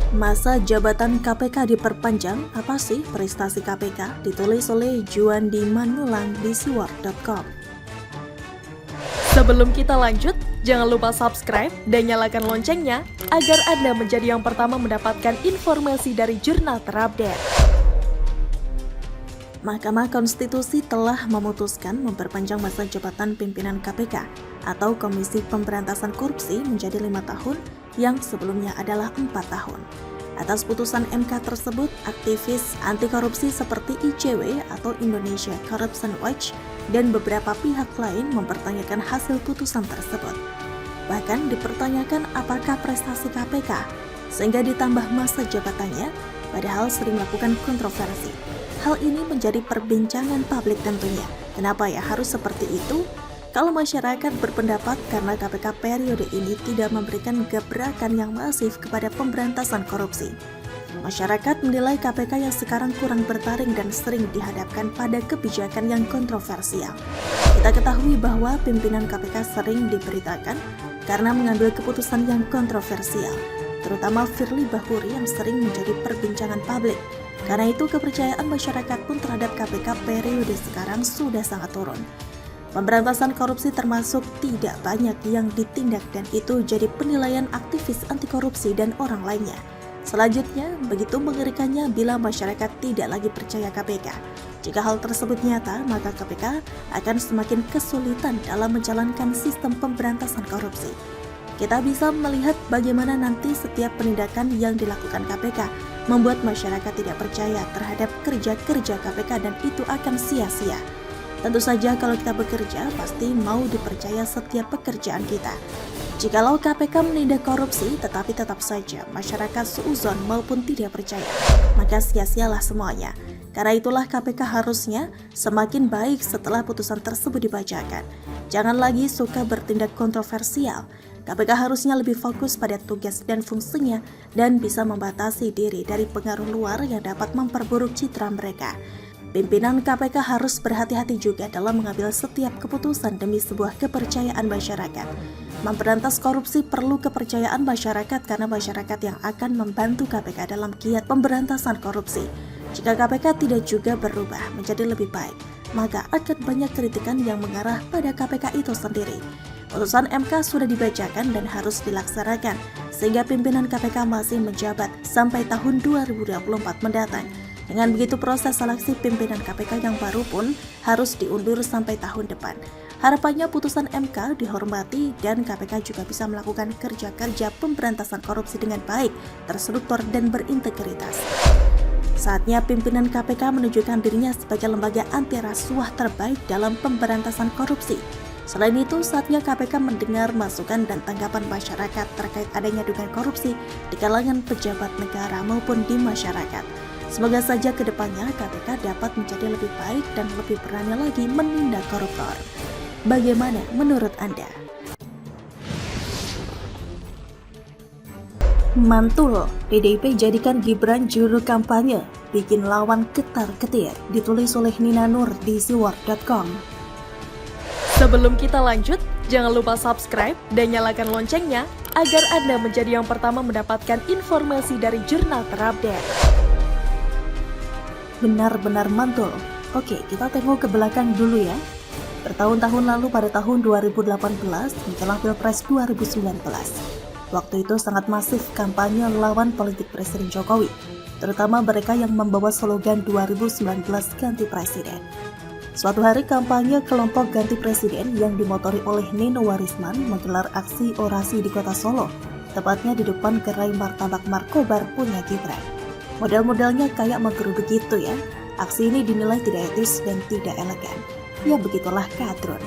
Masa jabatan KPK diperpanjang, apa sih prestasi KPK? Ditulis oleh Juandi Manulang di siwar.com. Sebelum kita lanjut, jangan lupa subscribe dan nyalakan loncengnya agar Anda menjadi yang pertama mendapatkan informasi dari jurnal terupdate. Mahkamah Konstitusi telah memutuskan memperpanjang masa jabatan pimpinan KPK atau Komisi Pemberantasan Korupsi menjadi 5 tahun yang sebelumnya adalah 4 tahun. Atas putusan MK tersebut, aktivis anti korupsi seperti ICW atau Indonesia Corruption Watch dan beberapa pihak lain mempertanyakan hasil putusan tersebut. Bahkan dipertanyakan apakah prestasi KPK sehingga ditambah masa jabatannya, padahal sering melakukan kontroversi. Hal ini menjadi perbincangan publik tentunya. Kenapa ya harus seperti itu? Kalau masyarakat berpendapat karena KPK periode ini tidak memberikan gebrakan yang masif kepada pemberantasan korupsi. Masyarakat menilai KPK yang sekarang kurang bertaring dan sering dihadapkan pada kebijakan yang kontroversial. Kita ketahui bahwa pimpinan KPK sering diberitakan karena mengambil keputusan yang kontroversial, terutama Firly Bahuri yang sering menjadi perbincangan publik. Karena itu kepercayaan masyarakat pun terhadap KPK periode sekarang sudah sangat turun. Pemberantasan korupsi termasuk tidak banyak yang ditindak dan itu jadi penilaian aktivis anti korupsi dan orang lainnya. Selanjutnya, begitu mengerikannya bila masyarakat tidak lagi percaya KPK. Jika hal tersebut nyata, maka KPK akan semakin kesulitan dalam menjalankan sistem pemberantasan korupsi. Kita bisa melihat bagaimana nanti setiap penindakan yang dilakukan KPK membuat masyarakat tidak percaya terhadap kerja-kerja KPK dan itu akan sia-sia. Tentu saja kalau kita bekerja, pasti mau dipercaya setiap pekerjaan kita. Jikalau KPK menindak korupsi, tetapi tetap saja masyarakat suuzon maupun tidak percaya, maka sia-sialah semuanya. Karena itulah KPK harusnya semakin baik setelah putusan tersebut dibacakan. Jangan lagi suka bertindak kontroversial. KPK harusnya lebih fokus pada tugas dan fungsinya dan bisa membatasi diri dari pengaruh luar yang dapat memperburuk citra mereka. Pimpinan KPK harus berhati-hati juga dalam mengambil setiap keputusan demi sebuah kepercayaan masyarakat. Memberantas korupsi perlu kepercayaan masyarakat karena masyarakat yang akan membantu KPK dalam giat pemberantasan korupsi. Jika KPK tidak juga berubah menjadi lebih baik, maka akan banyak kritikan yang mengarah pada KPK itu sendiri. Putusan MK sudah dibacakan dan harus dilaksanakan, sehingga pimpinan KPK masih menjabat sampai tahun 2024 mendatang. Dengan begitu proses seleksi pimpinan KPK yang baru pun harus diundur sampai tahun depan. Harapannya putusan MK dihormati dan KPK juga bisa melakukan kerja-kerja pemberantasan korupsi dengan baik, terstruktur dan berintegritas. Saatnya pimpinan KPK menunjukkan dirinya sebagai lembaga anti rasuah terbaik dalam pemberantasan korupsi. Selain itu, saatnya KPK mendengar masukan dan tanggapan masyarakat terkait adanya dugaan korupsi di kalangan pejabat negara maupun di masyarakat. Semoga saja ke depannya KPK dapat menjadi lebih baik dan lebih berani lagi menindak koruptor. Bagaimana menurut Anda? Mantul, PDIP jadikan Gibran juru kampanye, bikin lawan ketar-ketir, ditulis oleh Nina Nur di siwar.com. Sebelum kita lanjut, jangan lupa subscribe dan nyalakan loncengnya agar Anda menjadi yang pertama mendapatkan informasi dari jurnal terupdate. Benar-benar mantul. Oke, kita tengok ke belakang dulu ya. Bertahun-tahun lalu pada tahun 2018 menjelang Pilpres 2019. Waktu itu sangat masif kampanye lawan politik Presiden Jokowi, terutama mereka yang membawa slogan 2019 ganti presiden. Suatu hari kampanye kelompok ganti presiden yang dimotori oleh Nino Warisman menggelar aksi orasi di kota Solo, tepatnya di depan gerai martabak Markobar punya Gibran. Model-modelnya kayak menggeruduk gitu ya. Aksi ini dinilai tidak etis dan tidak elegan. Ya begitulah kadrun.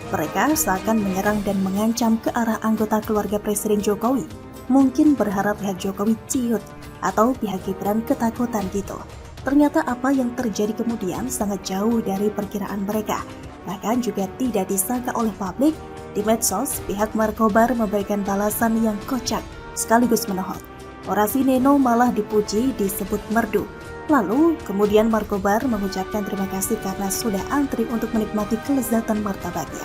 Mereka seakan menyerang dan mengancam ke arah anggota keluarga Presiden Jokowi. Mungkin berharap pihak Jokowi ciut atau pihak Gibran ketakutan gitu. Ternyata apa yang terjadi kemudian sangat jauh dari perkiraan mereka. Bahkan juga tidak disangka oleh publik. Di medsos, pihak Markobar memberikan balasan yang kocak sekaligus menohok. Orasi Neno malah dipuji disebut merdu. Lalu kemudian Markobar mengucapkan terima kasih karena sudah antri untuk menikmati kelezatan martabaknya.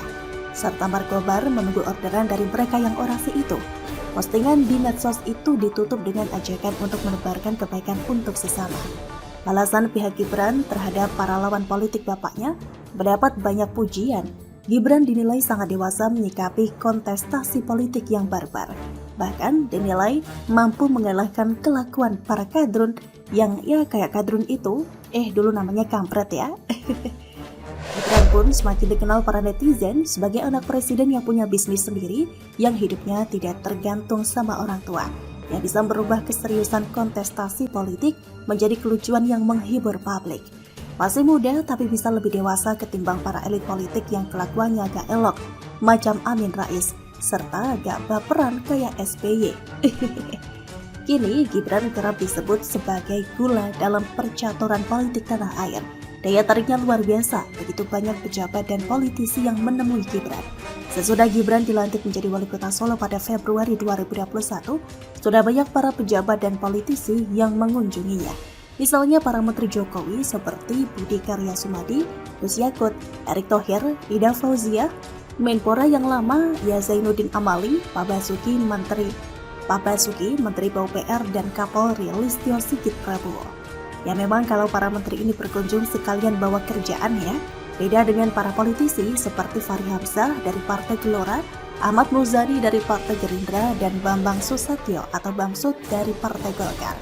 Serta Markobar menunggu orderan dari mereka yang orasi itu. Postingan di medsos itu ditutup dengan ajakan untuk menebarkan kebaikan untuk sesama. Balasan pihak Gibran terhadap para lawan politik bapaknya mendapat banyak pujian. Gibran dinilai sangat dewasa menyikapi kontestasi politik yang barbar. Bahkan dinilai mampu mengalahkan kelakuan para kadrun yang kayak kadrun itu, dulu namanya kampret ya. Gibran pun semakin dikenal para netizen sebagai anak presiden yang punya bisnis sendiri, yang hidupnya tidak tergantung sama orang tua, yang bisa merubah keseriusan kontestasi politik menjadi kelucuan yang menghibur publik. Masih muda tapi bisa lebih dewasa ketimbang para elit politik yang kelakuannya agak elok, macam Amin Rais, serta agak baperan kayak SBY. Kini Gibran kerap disebut sebagai gula dalam percaturan politik tanah air. Daya tariknya luar biasa, begitu banyak pejabat dan politisi yang menemui Gibran. Sesudah Gibran dilantik menjadi wali kota Solo pada Februari 2021, sudah banyak para pejabat dan politisi yang mengunjunginya. Misalnya para menteri Jokowi seperti Budi Karya Sumadi, Gus Yakut, Erick Thohir, Ida Fauzia, Menpora yang lama Zainuddin Amali, Pak Basuki Menteri PUPR dan Kapolri Listio Sigit Prabowo. Ya memang kalau para menteri ini berkunjung sekalian bawa kerjaan ya. Beda dengan para politisi seperti Fahri Hamzah dari Partai Gelora, Ahmad Muzani dari Partai Gerindra, dan Bambang Susatyo atau Bamsud dari Partai Golkar.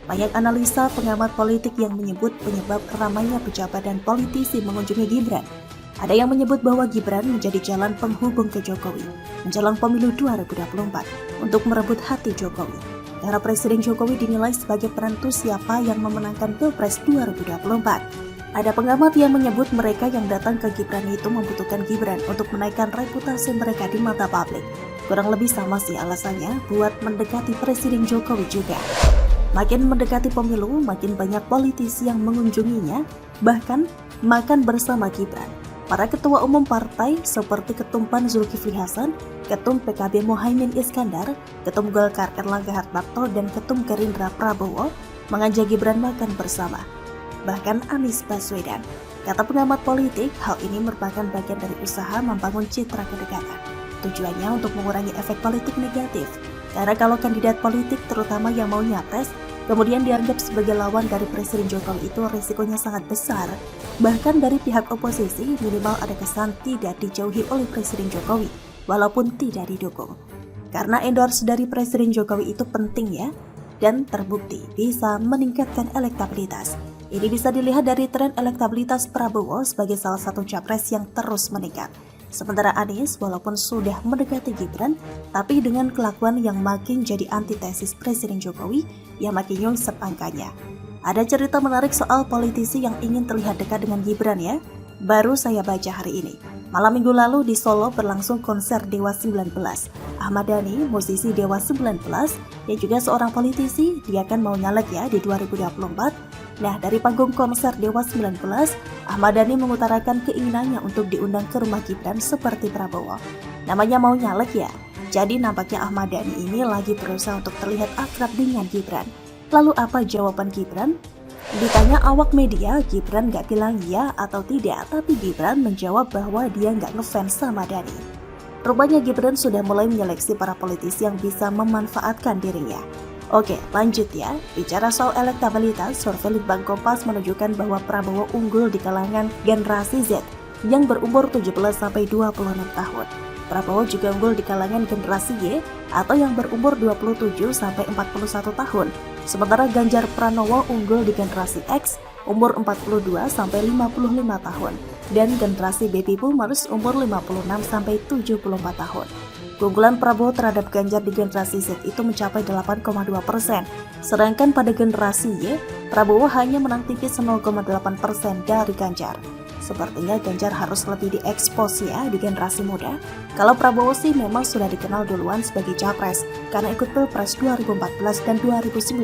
Banyak analisa pengamat politik yang menyebut penyebab ramainya pejabat dan politisi mengunjungi Gibran. Ada yang menyebut bahwa Gibran menjadi jalan penghubung ke Jokowi menjelang pemilu 2024 untuk merebut hati Jokowi. Karena Presiden Jokowi dinilai sebagai penentu siapa yang memenangkan Pilpres 2024. Ada pengamat yang menyebut mereka yang datang ke Gibran itu membutuhkan Gibran untuk menaikkan reputasi mereka di mata publik. Kurang lebih sama sih alasannya buat mendekati Presiden Jokowi juga. Makin mendekati pemilu, makin banyak politisi yang mengunjunginya, bahkan makan bersama Gibran. Para ketua umum partai seperti Ketum PAN Zulkifli Hasan, Ketum PKB Muhaimin Iskandar, Ketum Golkar Erlangga Hartarto, dan Ketum Gerindra Prabowo mengajak Gibran makan bersama. Bahkan Anies Baswedan. Kata pengamat politik, hal ini merupakan bagian dari usaha membangun citra kedekatan. Tujuannya untuk mengurangi efek politik negatif. Karena kalau kandidat politik terutama yang mau nyapres, kemudian dianggap sebagai lawan dari Presiden Jokowi itu risikonya sangat besar. Bahkan dari pihak oposisi minimal ada kesan tidak dijauhi oleh Presiden Jokowi, walaupun tidak didukung. Karena endorse dari Presiden Jokowi itu penting ya, dan terbukti bisa meningkatkan elektabilitas. Ini bisa dilihat dari tren elektabilitas Prabowo sebagai salah satu capres yang terus meningkat. Sementara Anies walaupun sudah mendekati Gibran, tapi dengan kelakuan yang makin jadi antitesis Presiden Jokowi, yang makin nyungsep angkanya. Ada cerita menarik soal politisi yang ingin terlihat dekat dengan Gibran ya. Baru saya baca hari ini. Malam minggu lalu di Solo berlangsung konser Dewa 19. Ahmad Dhani, musisi Dewa 19, yang juga seorang politisi, dia kan mau nyalek ya di 2024. Nah, dari panggung konser Dewa 19, Ahmad Dhani mengutarakan keinginannya untuk diundang ke rumah Gibran seperti Prabowo. Namanya mau nyalek ya, jadi nampaknya Ahmad Dhani ini lagi berusaha untuk terlihat akrab dengan Gibran. Lalu apa jawaban Gibran? Ditanya awak media, Gibran gak bilang ya atau tidak, tapi Gibran menjawab bahwa dia gak ngefans sama Dhani. Rupanya Gibran sudah mulai menyeleksi para politisi yang bisa memanfaatkan dirinya. Oke, lanjut ya. Bicara soal elektabilitas, survei Litbang Kompas menunjukkan bahwa Prabowo unggul di kalangan generasi Z yang berumur 17-26 tahun. Prabowo juga unggul di kalangan generasi Y atau yang berumur 27-41 tahun. Sementara Ganjar Pranowo unggul di generasi X umur 42-55 tahun dan generasi Baby Boomers umur 56-74 tahun. Keunggulan Prabowo terhadap Ganjar di generasi Z itu mencapai 8,2%, sedangkan pada generasi Y, Prabowo hanya menang tipis 0,8% dari Ganjar. Sepertinya Ganjar harus lebih diekspos ya di generasi muda. Kalau Prabowo sih memang sudah dikenal duluan sebagai capres karena ikut Pilpres 2014 dan 2019.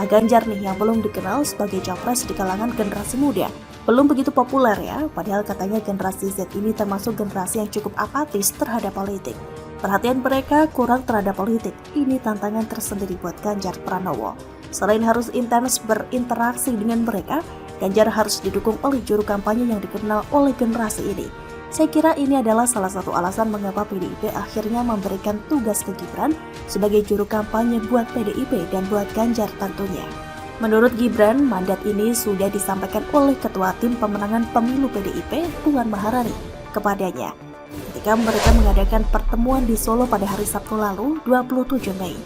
Nah Ganjar nih yang belum dikenal sebagai capres di kalangan generasi muda. Belum begitu populer ya, padahal katanya generasi Z ini termasuk generasi yang cukup apatis terhadap politik. Perhatian mereka kurang terhadap politik, ini tantangan tersendiri buat Ganjar Pranowo. Selain harus intens berinteraksi dengan mereka, Ganjar harus didukung oleh juru kampanye yang dikenal oleh generasi ini. Saya kira ini adalah salah satu alasan mengapa PDIP akhirnya memberikan tugas ke Gibran sebagai juru kampanye buat PDIP dan buat Ganjar tentunya. Menurut Gibran, mandat ini sudah disampaikan oleh Ketua Tim Pemenangan Pemilu PDIP, Puan Maharani, kepadanya ketika mereka mengadakan pertemuan di Solo pada hari Sabtu lalu, 27 Mei.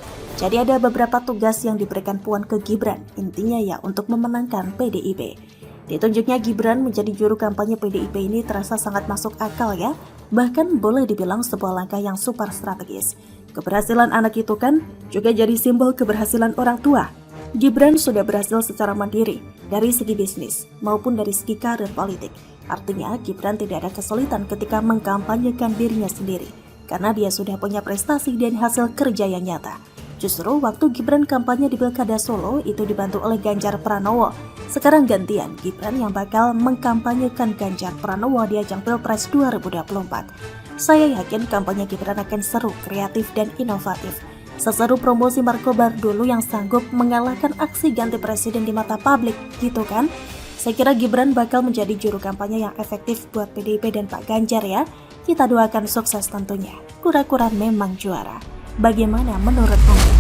Jadi ada beberapa tugas yang diberikan Puan ke Gibran, intinya ya untuk memenangkan PDIP. Ditunjuknya Gibran menjadi juru kampanye PDIP ini terasa sangat masuk akal ya, bahkan boleh dibilang sebuah langkah yang super strategis. Keberhasilan anak itu kan juga jadi simbol keberhasilan orang tua. Gibran sudah berhasil secara mandiri, dari segi bisnis maupun dari segi karir politik. Artinya Gibran tidak ada kesulitan ketika mengkampanyekan dirinya sendiri, karena dia sudah punya prestasi dan hasil kerja yang nyata. Justru waktu Gibran kampanye di Pilkada Solo itu dibantu oleh Ganjar Pranowo. Sekarang gantian Gibran yang bakal mengkampanyekan Ganjar Pranowo di ajang Pilpres 2024. Saya yakin kampanye Gibran akan seru, kreatif, dan inovatif. Seseru promosi Markobar dulu yang sanggup mengalahkan aksi ganti presiden di mata publik, gitu kan? Saya kira Gibran bakal menjadi juru kampanye yang efektif buat PDIP dan Pak Ganjar ya. Kita doakan sukses tentunya. Kura-kura memang juara. Bagaimana menurut Anda?